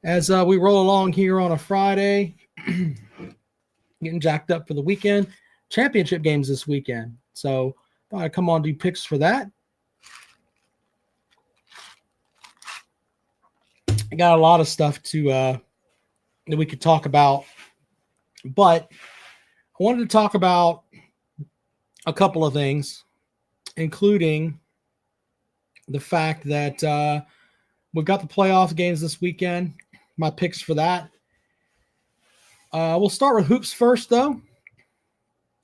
As we roll along here on a Friday, getting jacked up for the weekend. Championship games this weekend. So thought I'd come on do picks for that. I got a lot of stuff to that we could talk about, but I wanted to talk about a couple of things, including the fact that we've got the playoff games this weekend. My picks for that. We'll start with hoops first, though.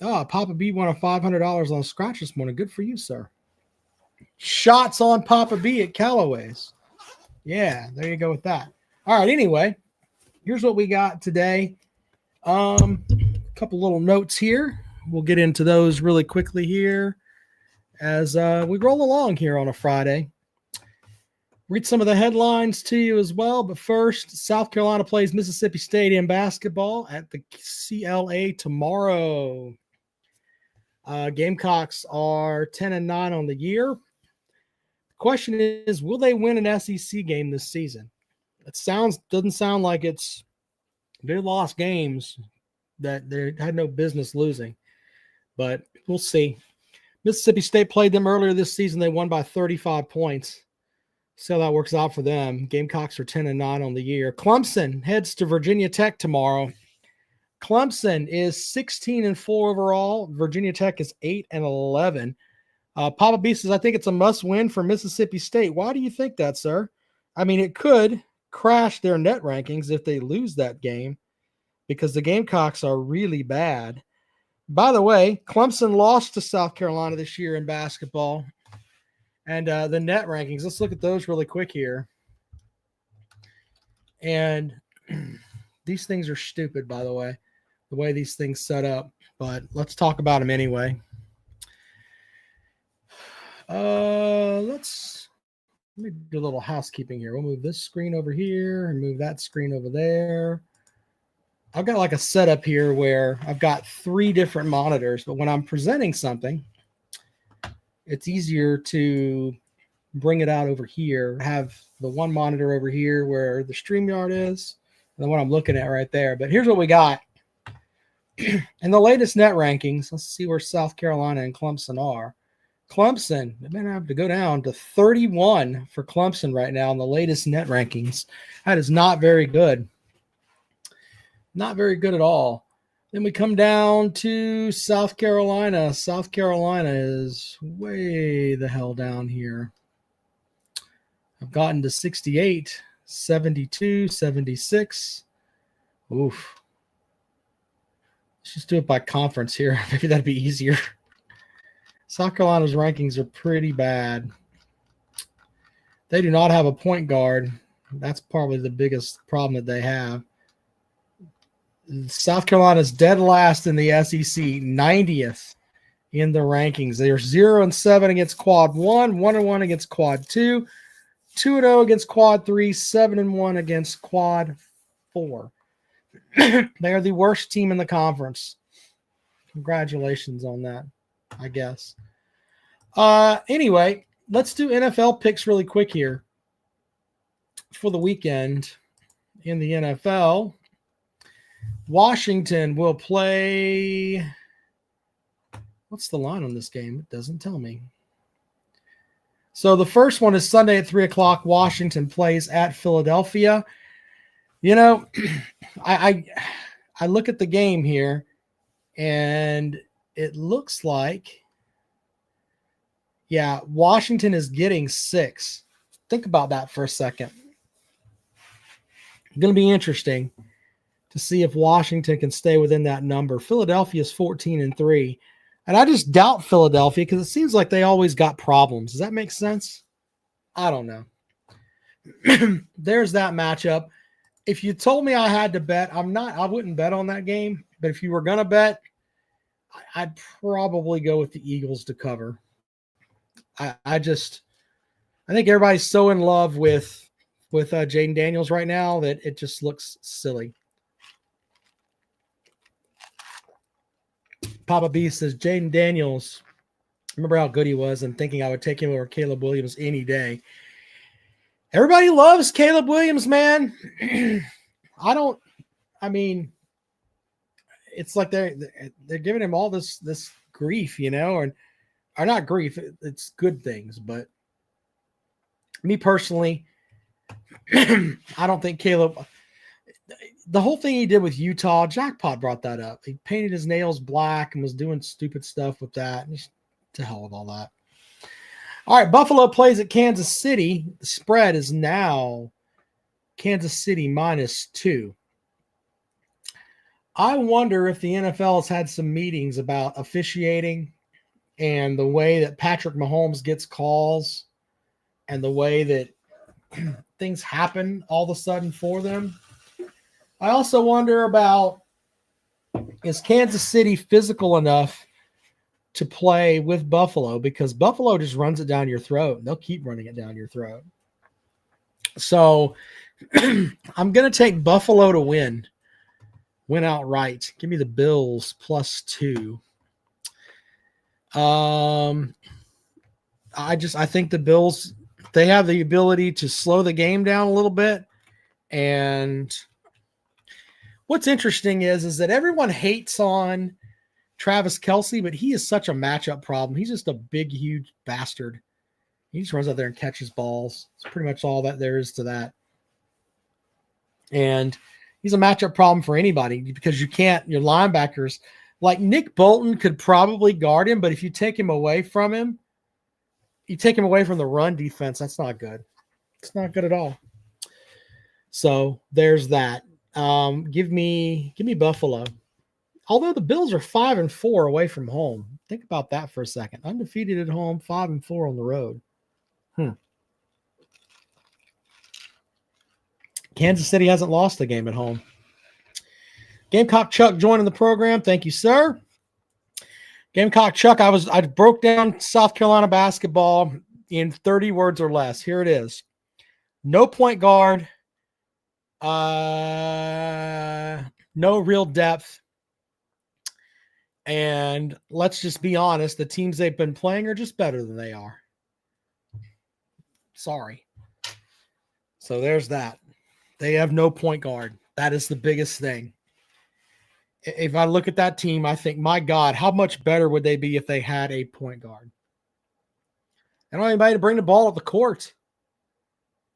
Oh, Papa B won a $500 on scratch this morning. Good for you, sir. Shots on Papa B at Callaway's. Yeah, there you go with that. All right, anyway, here's what we got today. A couple little notes here. We'll get into those really quickly here as we roll along here on a Friday. Read some of the headlines to you as well. But first, South Carolina plays Mississippi State in basketball at the CLA tomorrow. Gamecocks are 10-9 on the year. The question is, will they win an SEC game this season? It doesn't sound like they lost games that they had no business losing, but we'll see. Mississippi State played them earlier this season. They won by 35 points. See how that works out for them. Gamecocks are 10-9 on the year. Clemson heads to Virginia Tech tomorrow. Clemson is 16-4 overall. Virginia Tech is 8-11. Papa B says, I think it's a must-win for Mississippi State. Why do you think that, sir? I mean, it could crash their net rankings if they lose that game because the Gamecocks are really bad. By the way, Clemson lost to South Carolina this year in basketball. And the net rankings, let's look at those really quick here. And these things are stupid, by the way these things set up. But let's talk about them anyway. Let me do a little housekeeping here. We'll move this screen over here and move that screen over there. I've got like a setup here where I've got 3 different monitors, but when I'm presenting something, it's easier to bring it out over here, have the one monitor over here where the StreamYard is, and the one I'm looking at right there. But here's what we got. In the latest net rankings, let's see where South Carolina and Clemson are. Clemson, they may have to go down to 31 for Clemson right now in the latest net rankings. That is not very good. Not very good at all. Then we come down to South Carolina. South Carolina is way the hell down here. I've gotten to 68, 72, 76. Oof. Let's just do it by conference here. Maybe that'd be easier. South Carolina's rankings are pretty bad. They do not have a point guard. That's probably the biggest problem that they have. South Carolina's dead last in the SEC, 90th in the rankings. They are 0-7 against quad 1, 1-1 against quad 2, 2-0 against quad 3, 7-1 against quad 4. They are the worst team in the conference. Congratulations on that, I guess. Anyway, let's do NFL picks really quick here for the weekend in the NFL. Washington will play. What's the line on this game? It doesn't tell me. So the first one is Sunday at 3:00. Washington plays at Philadelphia. You know, I look at the game here, and it looks like, yeah, Washington is getting 6. Think about that for a second. It's going to be interesting to see if Washington can stay within that number. Philadelphia is 14-3. And I just doubt Philadelphia because it seems like they always got problems. Does that make sense? I don't know. There's that matchup. If you told me I had to bet, I wouldn't bet on that game. But if you were going to bet, I'd probably go with the Eagles to cover. I think everybody's so in love with Jaden Daniels right now that it just looks silly. Papa B says, Jaden Daniels, remember how good he was and thinking I would take him over Caleb Williams any day. Everybody loves Caleb Williams, man. I mean, it's like they're giving him all this grief, or not grief. It's good things, but me personally, I don't think Caleb. The whole thing he did with Utah, Jackpot brought that up. He painted his nails black and was doing stupid stuff with that. Just to hell with all that. All right, Buffalo plays at Kansas City. The spread is now Kansas City -2. I wonder if the NFL has had some meetings about officiating and the way that Patrick Mahomes gets calls and the way that things happen all of a sudden for them. I also wonder about, is Kansas City physical enough to play with Buffalo? Because Buffalo just runs it down your throat. They'll keep running it down your throat. So I'm going to take Buffalo to win outright. Give me the Bills +2. I think the Bills, they have the ability to slow the game down a little bit. And what's interesting is that everyone hates on Travis Kelce, but he is such a matchup problem. He's just a big, huge bastard. He just runs out there and catches balls. It's pretty much all that there is to that. And he's a matchup problem for anybody because your linebackers, like Nick Bolton could probably guard him, but if you take him away from him, you take him away from the run defense, that's not good. It's not good at all. So there's that. Give me Buffalo. Although the Bills are 5-4 away from home. Think about that for a second. Undefeated at home, 5-4 on the road. Kansas City hasn't lost a game at home. Gamecock Chuck joining the program. Thank you, sir. Gamecock Chuck, I broke down South Carolina basketball in 30 words or less. Here it is. No point guard. No real depth. And let's just be honest, the teams they've been playing are just better than they are. Sorry. So there's that. They have no point guard. That is the biggest thing. If I look at that team, I think, my God, how much better would they be if they had a point guard? They don't have anybody to bring the ball up the court.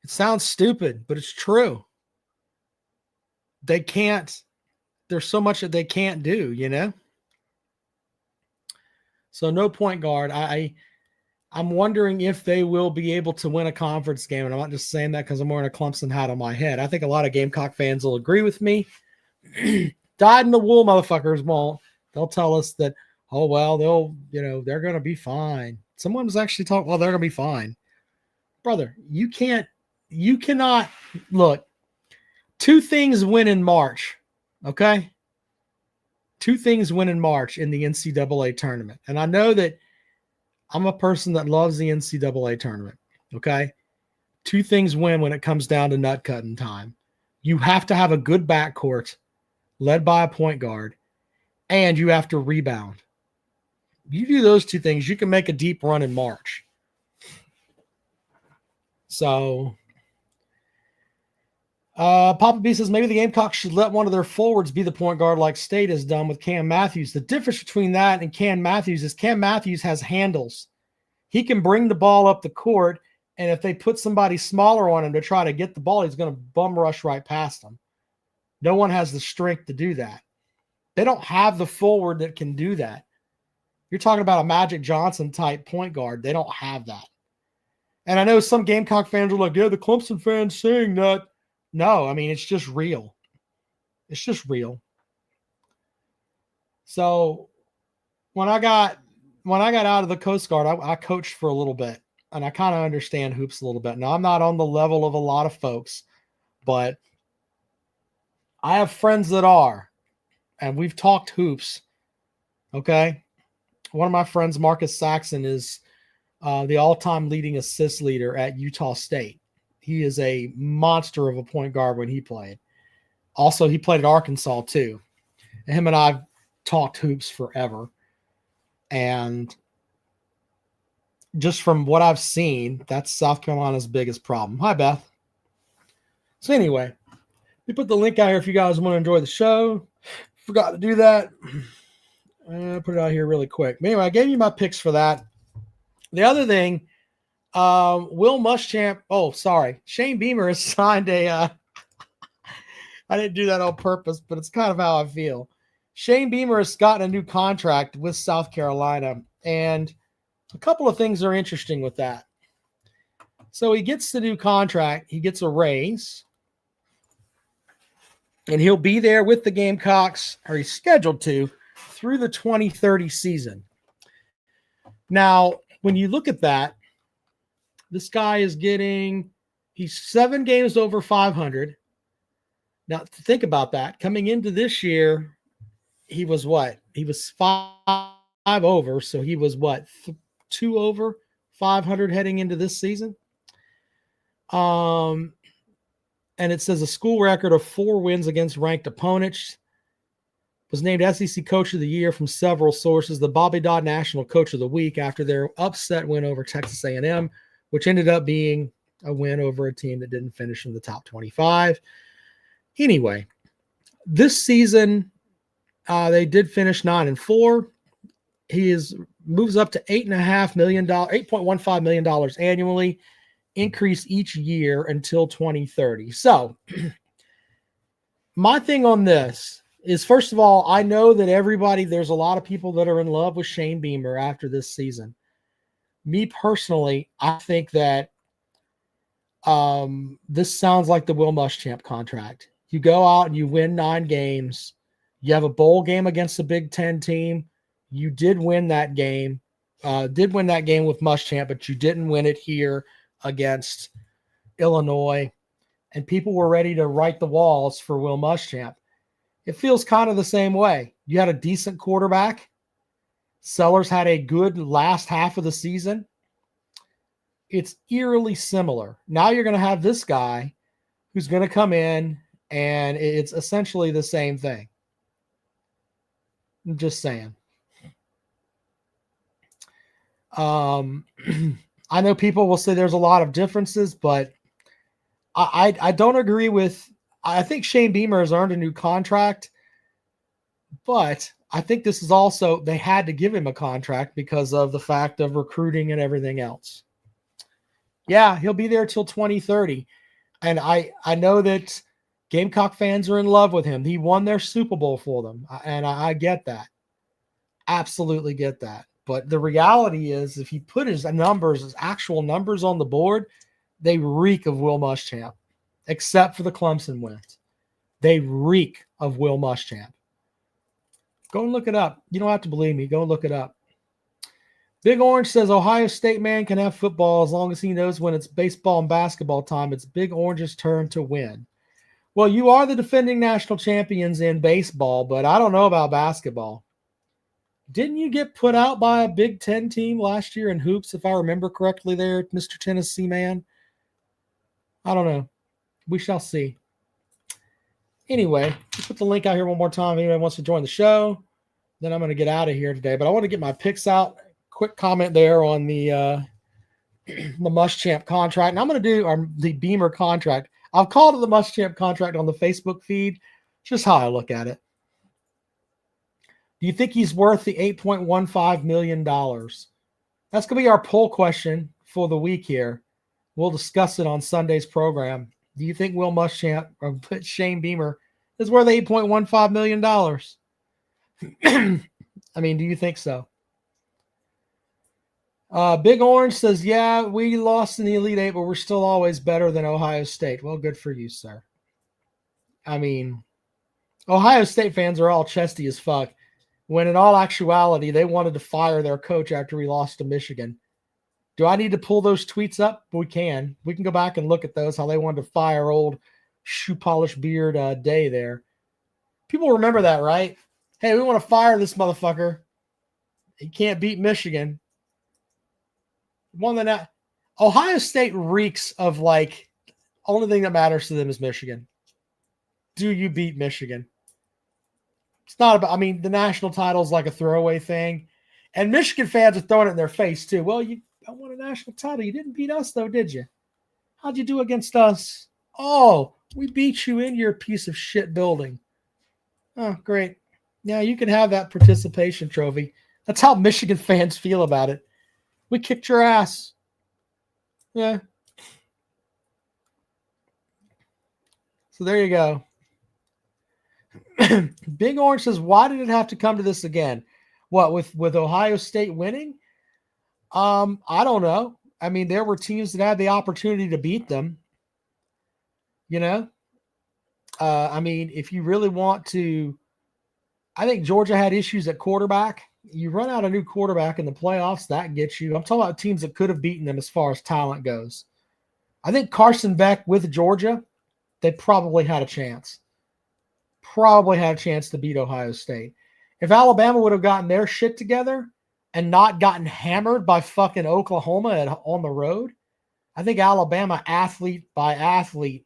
It sounds stupid, but it's true. They can't. There's so much that they can't do, So no point guard. I'm wondering if they will be able to win a conference game. And I'm not just saying that because I'm wearing a Clemson hat on my head. I think a lot of Gamecock fans will agree with me. Dyed in the wool motherfuckers won't. They'll tell us that, oh, well, they're going to be fine. Someone was actually talking, well, they're going to be fine. Brother, you cannot, look, two things win in March, okay? Two things win in March in the NCAA tournament. And I know that I'm a person that loves the NCAA tournament, okay? Two things win when it comes down to nut cutting time. You have to have a good backcourt led by a point guard, and you have to rebound. You do those two things, you can make a deep run in March. So, Papa B says maybe the Gamecocks should let one of their forwards be the point guard like State has done with Cam Matthews. The difference between that and Cam Matthews is Cam Matthews has handles. He can bring the ball up the court, and if they put somebody smaller on him to try to get the ball, he's going to bum rush right past them. No one has the strength to do that. They don't have the forward that can do that. You're talking about a Magic Johnson type point guard. They don't have that. And I know some Gamecock fans are like, yeah, the Clemson fans saying that. No, I mean, it's just real. It's just real. So when I got out of the Coast Guard, I coached for a little bit, and I kind of understand hoops a little bit. Now, I'm not on the level of a lot of folks, but I have friends that are, and we've talked hoops. Okay. One of my friends, Marcus Saxon, is the all-time leading assist leader at Utah State. He is a monster of a point guard when he played. Also, he played at Arkansas too. And him and I've talked hoops forever. And just from what I've seen, that's South Carolina's biggest problem. Hi, Beth. So anyway, we put the link out here if you guys want to enjoy the show. Forgot to do that. Put it out here really quick. But anyway, I gave you my picks for that. The other thing, Will Muschamp. Oh, sorry. Shane Beamer has signed a I didn't do that on purpose, but it's kind of how I feel. Shane Beamer has gotten a new contract with South Carolina, and a couple of things are interesting with that. So he gets the new contract, he gets a raise, and he'll be there with the Gamecocks, or he's scheduled to, through the 2030 season. Now, when you look at that, this guy is he's 7 games over 500. Now, think about that. Coming into this year, he was what? He was 5 over, so he was what? 2 over 500 heading into this season. And it says a school record of 4 wins against ranked opponents. Was named SEC Coach of the Year from several sources. The Bobby Dodd National Coach of the Week after their upset win over Texas A&M, which ended up being a win over a team that didn't finish in the top 25. Anyway, this season they did finish 9-4. He moves up to $8.5 million, $8.15 million annually, increase each year until 2030. So, my thing on this is, first of all, I know that there's a lot of people that are in love with Shane Beamer after this season. Me personally, I think that this sounds like the Will Muschamp contract. You go out and you win 9 games. You have a bowl game against a Big Ten team. You did win that game. With Muschamp, but you didn't win it here against Illinois. And people were ready to write the walls for Will Muschamp. It feels kind of the same way. You had a decent quarterback. Sellers had a good last half of the season. It's eerily similar. Now you're going to have this guy who's going to come in, and it's essentially the same thing. I'm just saying. I know people will say there's a lot of differences, but I don't agree with. I think Shane Beamer has earned a new contract, but I think this is also, they had to give him a contract because of the fact of recruiting and everything else. Yeah, he'll be there till 2030. And I know that Gamecock fans are in love with him. He won their Super Bowl for them. And I get that. Absolutely get that. But the reality is, if he put his actual numbers on the board, they reek of Will Muschamp, except for the Clemson wins. They reek of Will Muschamp. Go and look it up. You don't have to believe me. Go and look it up. Big Orange says Ohio State man can have football as long as he knows when it's baseball and basketball time. It's Big Orange's turn to win. Well, you are the defending national champions in baseball, but I don't know about basketball. Didn't you get put out by a Big Ten team last year in hoops, if I remember correctly there, Mr. Tennessee man? I don't know. We shall see. Anyway, let's put the link out here one more time. If anyone wants to join the show, then I'm going to get out of here today. But I want to get my picks out. Quick comment there on the Muschamp contract. And I'm going to do the Beamer contract. I've called it the Muschamp contract on the Facebook feed. Just how I look at it. Do you think he's worth the $8.15 million? That's going to be our poll question for the week here. We'll discuss it on Sunday's program. Do you think Will Muschamp or Shane Beamer is worth $8.15 million? I mean, do you think so? Big Orange says, yeah, we lost in the Elite Eight, but we're still always better than Ohio State. Well, good for you, sir. I mean, Ohio State fans are all chesty as fuck, when in all actuality, they wanted to fire their coach after we lost to Michigan. Do I need to pull those tweets up? We can. We can go back and look at those, how they wanted to fire old shoe polish beard Day there. People remember that, right? Hey, we want to fire this motherfucker. He can't beat Michigan. Ohio State reeks of like, only thing that matters to them is Michigan. Do you beat Michigan? It's not about, I mean, the national title is like a throwaway thing. And Michigan fans are throwing it in their face too. Well, you won a national title. You didn't beat us though, did you? How'd you do against us? Oh, We beat you in your piece of shit building. Oh, great. Yeah, you can have that participation trophy. That's how Michigan fans feel about it. We kicked your ass. Yeah. So there you go. Big Orange says, why did it have to come to this again? What, with Ohio State winning? I don't know. I mean, there were teams that had the opportunity to beat them. You know? I mean, if you really want to, I think Georgia had issues at quarterback. You run out a new quarterback in the playoffs, that gets you. I'm talking about teams that could have beaten them as far as talent goes. I think Carson Beck with Georgia, they probably had a chance. Probably had a chance to beat Ohio State. If Alabama would have gotten their shit together and not gotten hammered by fucking Oklahoma on the road, I think Alabama, athlete by athlete,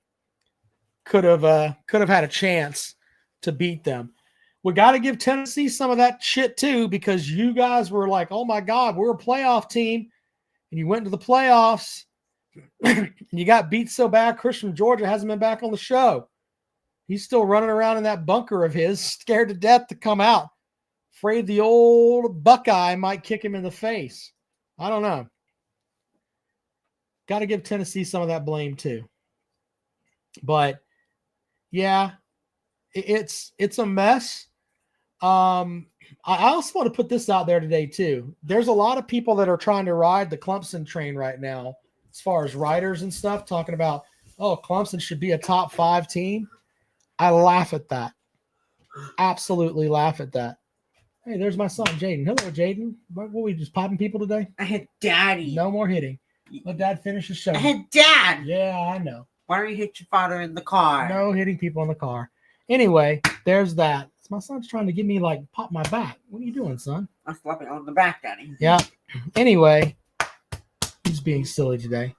could have had a chance to beat them. We got to give Tennessee some of that shit too, because you guys were like, oh my God, we're a playoff team. And you went to the playoffs and you got beat so bad. Chris from Georgia hasn't been back on the show. He's still running around in that bunker of his, scared to death to come out. Afraid the old Buckeye might kick him in the face. I don't know. Got to give Tennessee some of that blame too. But yeah, it's a mess. I also want to put this out there today too. There's a lot of people that are trying to ride the Clemson train right now, as far as riders and stuff, talking about, oh, Clemson should be a top 5 team. I laugh at that. Absolutely laugh at that. Hey, there's my son, Jaden. Hello, Jaden. What were we just popping people today? I hit Daddy. No more hitting. Let Dad finish his show. I hit Dad. Yeah, I know. Why don't you hit your father in the car? No hitting people in the car. Anyway, there's that. My son's trying to get me, like, pop my back. What are you doing, son? I'm slapping on the back, Daddy. Yeah. Anyway, he's being silly today.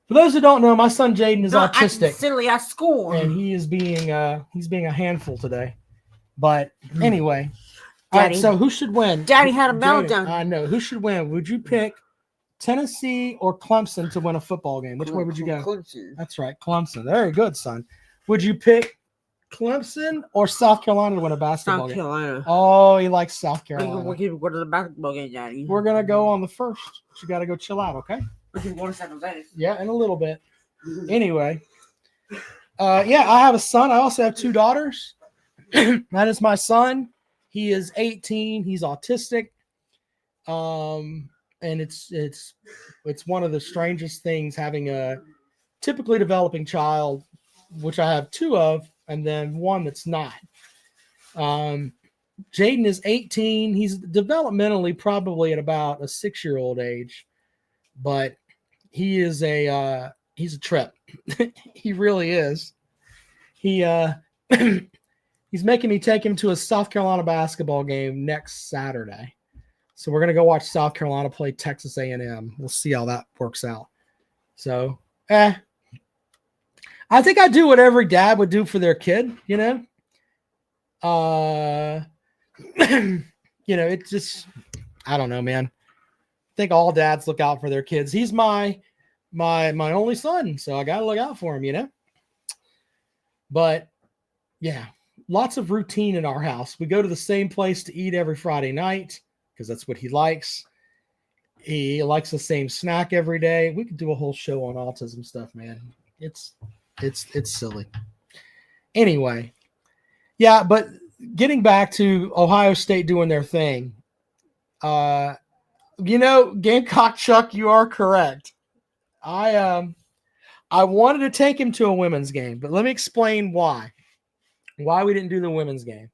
For those who don't know, my son Jaden is autistic. Silly at school. And he is being a handful today. But anyway. Daddy, all right, so who should win? Daddy had a meltdown. I know. Who should win? Would you pick Tennessee or Clemson to win a football game? Which way would you go? Clemson. That's right, Clemson. Very good, son. Would you pick Clemson or South Carolina to win a basketball game? South Carolina. Oh, he likes South Carolina. We're going to go to the basketball game, Daddy. We're going to go on the first. You got to go chill out, okay? We're going to San Jose. Yeah, in a little bit. Anyway. Yeah, I have a son. I also have 2 daughters. That is my son. He is 18. He's autistic. And it's one of the strangest things having a typically developing child, which I have 2 of, and then one that's not. Jaden is 18. He's developmentally probably at about a 6-year-old age, but he is he's a trip. He really is. He's making me take him to a South Carolina basketball game next Saturday. So we're going to go watch South Carolina play Texas A&M. We'll see how that works out. So, I think I do what every dad would do for their kid, you know? It's just, I don't know, man. I think all dads look out for their kids. He's my only son, so I got to look out for him, you know? But, yeah. Lots of routine in our house. We go to the same place to eat every Friday night because that's what he likes. He likes the same snack every day. We could do a whole show on autism stuff, man. It's silly. Anyway, yeah, but getting back to Ohio State doing their thing. Gamecock Chuck, you are correct. I wanted to take him to a women's game, but let me explain why. Why we didn't do the women's game.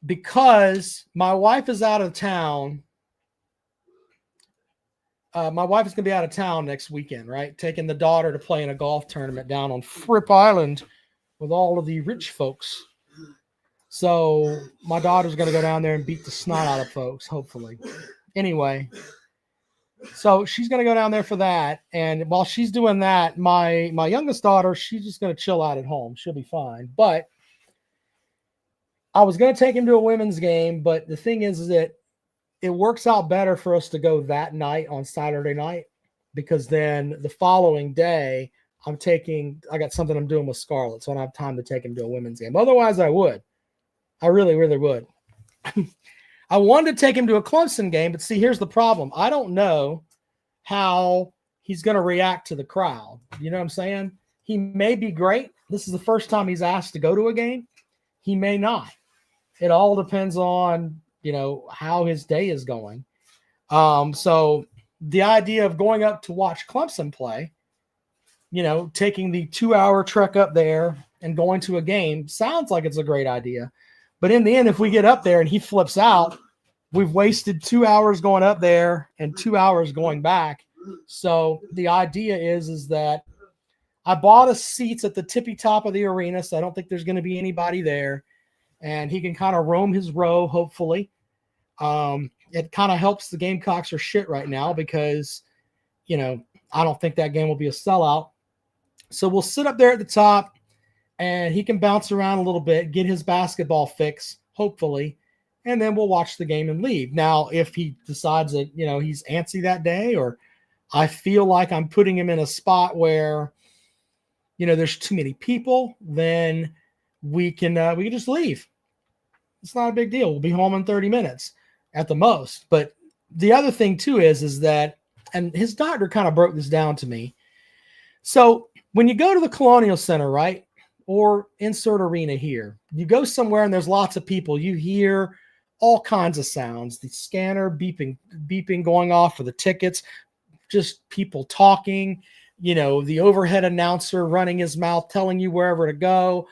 Because my wife is out of town. My wife is going to be out of town next weekend, right? Taking the daughter to play in a golf tournament down on Fripp Island with all of the rich folks. So my daughter's going to go down there and beat the snot out of folks, hopefully. Anyway, so she's going to go down there for that. And while she's doing that, my youngest daughter, she's just going to chill out at home. She'll be fine. But I was going to take him to a women's game. But the thing is that it works out better for us to go that night on Saturday night, because then the following day I got something I'm doing with Scarlett, so I don't have time to take him to a women's game. Otherwise, I would. I really, really would. I wanted to take him to a Clemson game, but see, here's the problem. I don't know how he's going to react to the crowd. You know what I'm saying? He may be great. This is the first time he's asked to go to a game. He may not. It all depends on, how his day is going. So the idea of going up to watch Clemson play, taking the 2-hour trek up there and going to a game sounds like it's a great idea. But in the end, if we get up there and he flips out, we've wasted 2 hours going up there and 2 hours going back. So the idea is that I bought us seats at the tippy top of the arena, so I don't think there's going to be anybody there. And he can kind of roam his row, hopefully. It kind of helps the Gamecocks are shit right now because, I don't think that game will be a sellout. So we'll sit up there at the top, and he can bounce around a little bit, get his basketball fix, hopefully, and then we'll watch the game and leave. Now, if he decides that, he's antsy that day, or I feel like I'm putting him in a spot where, there's too many people, then we can just leave. It's not a big deal. We'll be home in 30 minutes at the most. But the other thing too is that, and his doctor kind of broke this down to me. So when you go to the Colonial Center, right, or insert arena here, you go somewhere and there's lots of people, you hear all kinds of sounds, the scanner beeping going off for the tickets, just people talking, the overhead announcer running his mouth, telling you wherever to go,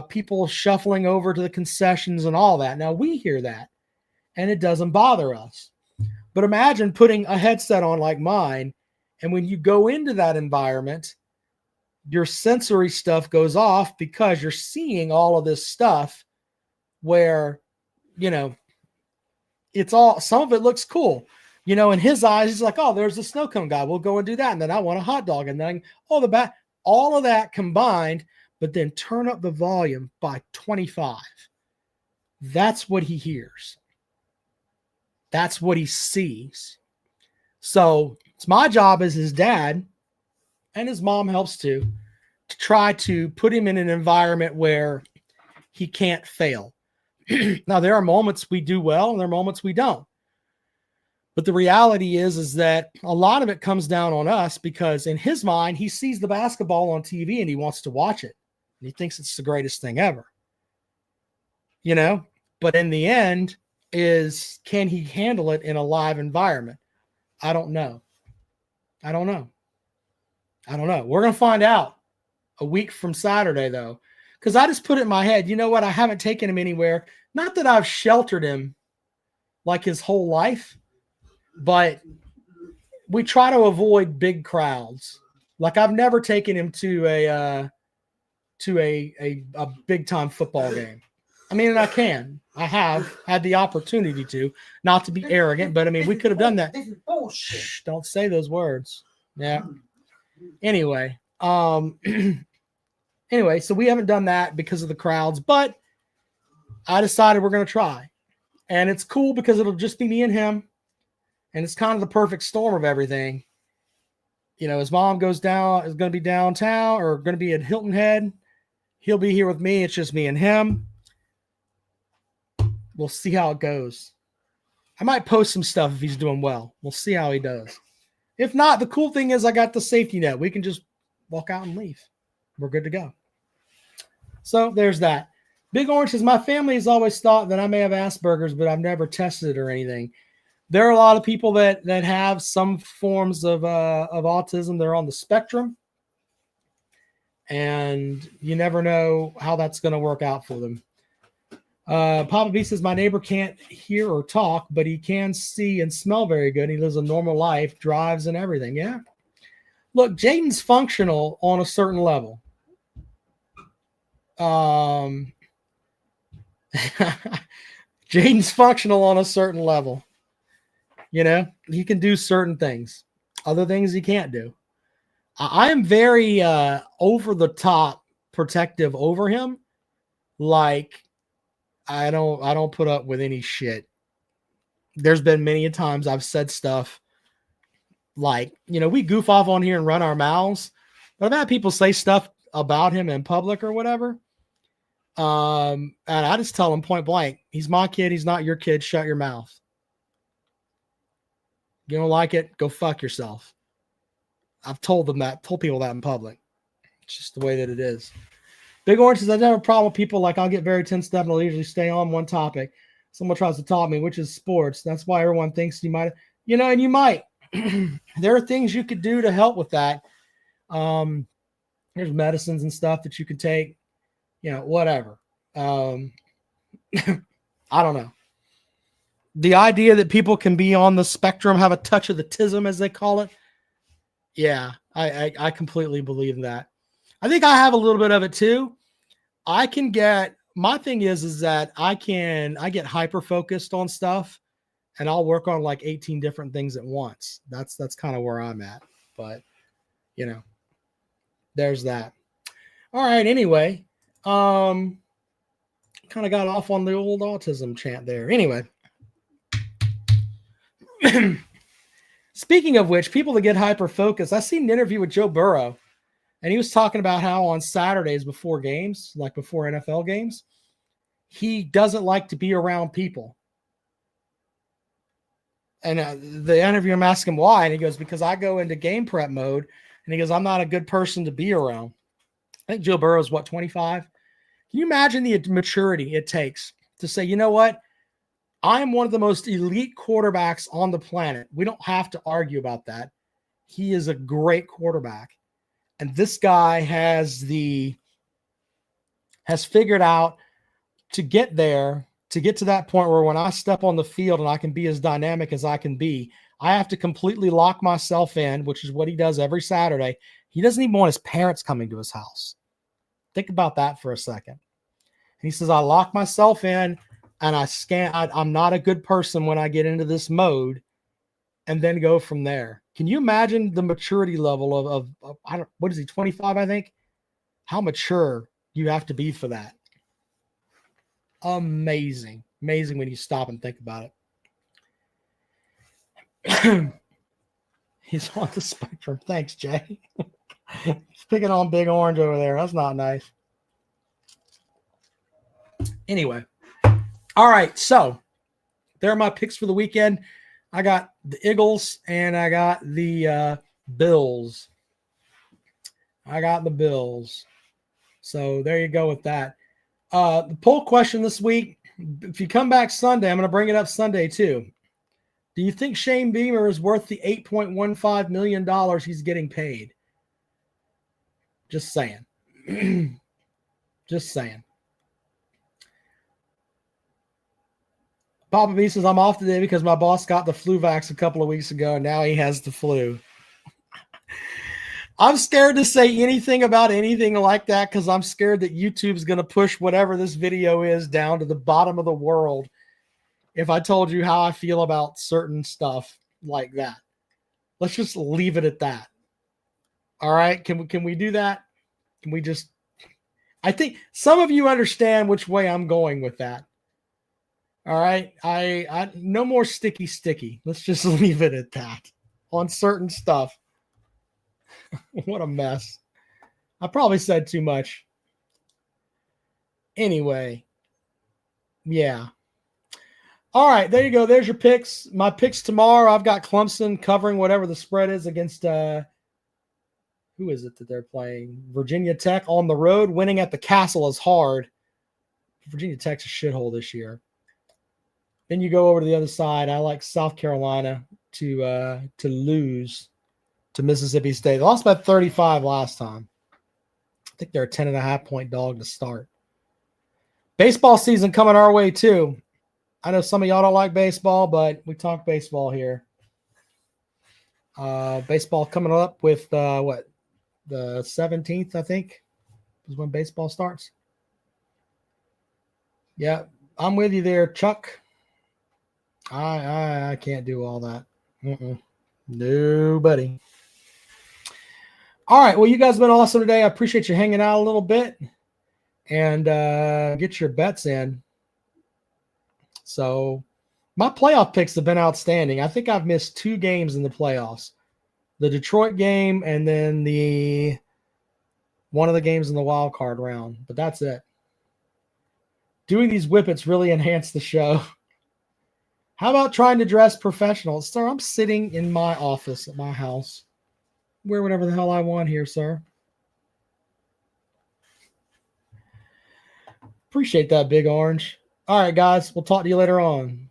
people shuffling over to the concessions and all that. Now we hear that and it doesn't bother us. But imagine putting a headset on like mine, and when you go into that environment, your sensory stuff goes off because you're seeing all of this stuff where, it's all, some of it looks cool. In his eyes, he's like, oh, there's a snow cone guy. We'll go and do that. And then I want a hot dog. And then, all of that combined, but then turn up the volume by 25. That's what he hears. That's what he sees. So it's my job as his dad, and his mom helps too, to try to put him in an environment where he can't fail. Now, there are moments we do well, and there are moments we don't. But the reality is that a lot of it comes down on us because in his mind, he sees the basketball on TV and he wants to watch it. And he thinks it's the greatest thing ever. But in the end can he handle it in a live environment? I don't know. We're going to find out a week from Saturday, though, because I just put it in my head, you know what? I haven't taken him anywhere. Not that I've sheltered him like his whole life, but we try to avoid big crowds. Like I've never taken him to a big time football game. I mean, I have had the opportunity to, not to be arrogant, but I mean, we could have done that. This is bullshit. Shh, don't say those words. Yeah. Anyway, so we haven't done that because of the crowds, but I decided we're going to try. And it's cool because it'll just be me and him. And it's kind of the perfect storm of everything. His mom is going to be downtown or going to be at Hilton Head. He'll be here with me. It's just me and him. We'll see how it goes. I might post some stuff if he's doing well. We'll see how he does. If not, the cool thing is I got the safety net. We can just walk out and leave. We're good to go. So there's that. Big Orange says, my family has always thought that I may have Asperger's, but I've never tested it or anything. There are a lot of people that have some forms of autism. They're on the spectrum. And you never know how that's going to work out for them. Papa B says, my neighbor can't hear or talk, but he can see and smell very good. He lives a normal life, drives and everything. Yeah. Look, Jaden's functional on a certain level. Jaden's functional on a certain level. He can do certain things. Other things he can't do. I am very over the top protective over him. Like, I don't put up with any shit. There's been many a times I've said stuff like, we goof off on here and run our mouths, But I've had people say stuff about him in public or whatever. And I just tell him point blank, he's my kid. He's not your kid. Shut your mouth. You don't like it? Go fuck yourself. I've told people that in public. It's just the way that it is. Big Orange says, I never have a problem with people. Like, I'll get very tensed up and I'll usually stay on one topic. Someone tries to talk me, which is sports. That's why everyone thinks you might, and you might. There are things you could do to help with that. There's medicines and stuff that you could take, whatever. I don't know. The idea that people can be on the spectrum, have a touch of the tism, as they call it. Yeah, I completely believe in that. I think I have a little bit of it too. My thing is that I get hyper focused on stuff and I'll work on like 18 different things at once. That's kind of where I'm at, but there's that. All right. Anyway, kind of got off on the old autism chant there. Anyway, speaking of which, people that get hyper focused, I seen an interview with Joe Burrow. And he was talking about how on Saturdays before games, like before NFL games, he doesn't like to be around people. And the interviewer asked him why. And he goes, because I go into game prep mode. And he goes, I'm not a good person to be around. I think Joe Burrow is 25? Can you imagine the maturity it takes to say, you know what? I am one of the most elite quarterbacks on the planet. We don't have to argue about that. He is a great quarterback. And this guy has figured out to get there, to get to that point where when I step on the field and I can be as dynamic as I can be, I have to completely lock myself in, which is what he does every Saturday. He doesn't even want his parents coming to his house. Think about that for a second. And he says, I lock myself in and I'm not a good person when I get into this mode, and then go from there. Can you imagine the maturity level of what is he, 25, I think? How mature you have to be for that. Amazing. Amazing when you stop and think about it. He's on the spectrum. Thanks, Jay. He's picking on Big Orange over there. That's not nice. Anyway. All right. So there are my picks for the weekend. I got the Eagles and I got the Bills. So there you go with that. The poll question this week, if you come back Sunday, I'm going to bring it up Sunday too. Do you think Shane Beamer is worth the $8.15 million he's getting paid? Just saying. Just saying. Papa B says, I'm off today because my boss got the flu vax a couple of weeks ago, and now he has the flu. I'm scared to say anything about anything like that because I'm scared that YouTube's going to push whatever this video is down to the bottom of the world if I told you how I feel about certain stuff like that. Let's just leave it at that. All right? Can we do that? Can we just – I think some of you understand which way I'm going with that. All right. I no more sticky. Let's just leave it at that on certain stuff. What a mess. I probably said too much. Anyway. Yeah. All right. There you go. There's your picks. My picks tomorrow. I've got Clemson covering whatever the spread is against who is it that they're playing? Virginia Tech on the road. Winning at the Castle is hard. Virginia Tech's a shithole this year. Then you go over to the other side. I like South Carolina to lose to Mississippi State. They lost by 35 last time. I think they're a 10.5-point dog to start. Baseball season coming our way too. I know some of y'all don't like baseball, but we talk baseball here. Baseball coming up with the 17th, I think, is when baseball starts. Yeah, I'm with you there, Chuck. I can't do all that. Nobody. All right. Well, you guys have been awesome today. I appreciate you hanging out a little bit and get your bets in. So my playoff picks have been outstanding. I think I've missed 2 games in the playoffs. The Detroit game and then the one of the games in the wild card round, but that's it. Doing these whippets really enhanced the show. How about trying to dress professional? Sir, I'm sitting in my office at my house. Wear whatever the hell I want here, sir. Appreciate that, Big Orange. All right, guys. We'll talk to you later on.